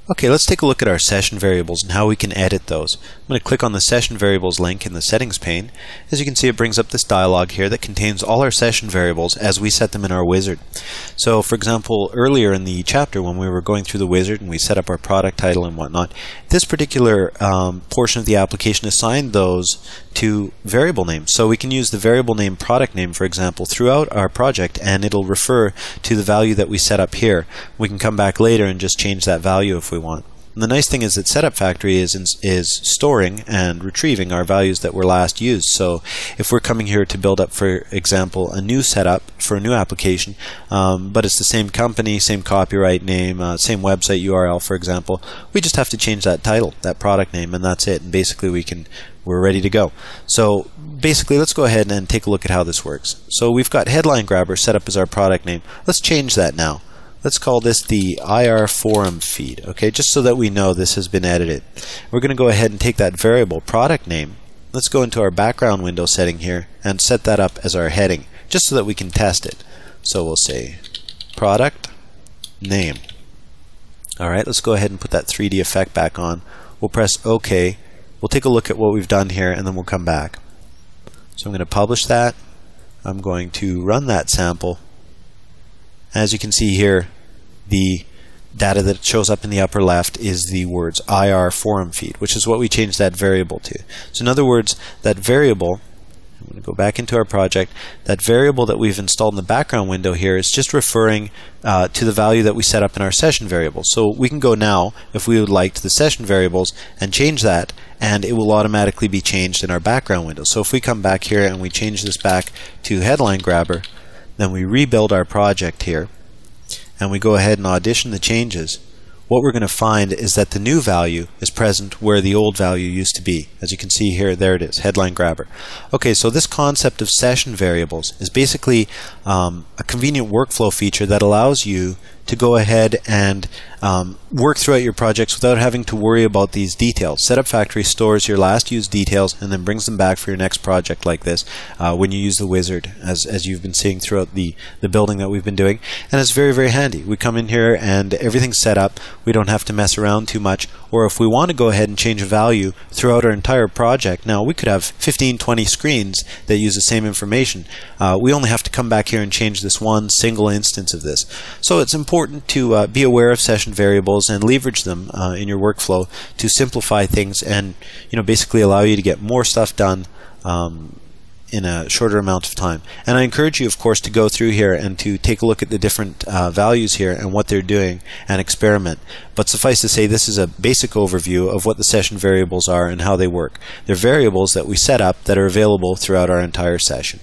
Okay, let's take a look at our session variables and how we can edit those. I'm going to click on the session variables link in the settings pane. As you can see, it brings up this dialog here that contains all our session variables as we set them in our wizard. So for example, earlier in the chapter when we were going through the wizard and we set up our product title and whatnot, this particular portion of the application assigned those to variable names. So we can use the variable name product name, for example, throughout our project, and it'll refer to the value that we set up here. We can come back later and just change that value if we want. And the nice thing is that Setup Factory is storing and retrieving our values that were last used. So if we're coming here to build up, for example, a new setup for a new application, but it's the same company, same copyright name, same website URL, for example, we just have to change that title, that product name, and that's it. And basically we're ready to go. So basically, let's go ahead and take a look at how this works. So we've got Headline Grabber set up as our product name. Let's change that now. Let's call this the IR forum feed, okay, just so that we know this has been edited. We're going to go ahead and take that variable product name. Let's go into our background window setting here and set that up as our heading, just so that we can test it. So we'll say product name. Alright, let's go ahead and put that 3D effect back on. We'll press OK. We'll take a look at what we've done here and then we'll come back. So I'm going to publish that. I'm going to run that sample. As you can see here, the data that shows up in the upper left is the words IR forum feed, which is what we changed that variable to. So in other words, that variable, I'm going to go back into our project, that variable that we've installed in the background window here is just referring to the value that we set up in our session variables. So we can go now, if we would like, to the session variables and change that, and it will automatically be changed in our background window. So if we come back here and we change this back to Headline Grabber, then we rebuild our project here and we go ahead and audition the changes, what we're going to find is that the new value is present where the old value used to be. As you can see here, there it is, Headline Grabber. Okay, so this concept of session variables is basically a convenient workflow feature that allows you to go ahead and work throughout your projects without having to worry about these details. Setup Factory stores your last used details and then brings them back for your next project like this when you use the wizard, as you've been seeing throughout the building that we've been doing. And it's very, very handy. We come in here and everything's set up. We don't have to mess around too much. Or if we want to go ahead and change a value throughout our entire project, now we could have 15, 20 screens that use the same information. We only have to come back here and change this one single instance of this. So it's important to be aware of session variables and leverage them in your workflow to simplify things and basically allow you to get more stuff done in a shorter amount of time. And I encourage you, of course, to go through here and to take a look at the different values here and what they're doing and experiment. But suffice to say, this is a basic overview of what the session variables are and how they work. They're variables that we set up that are available throughout our entire session.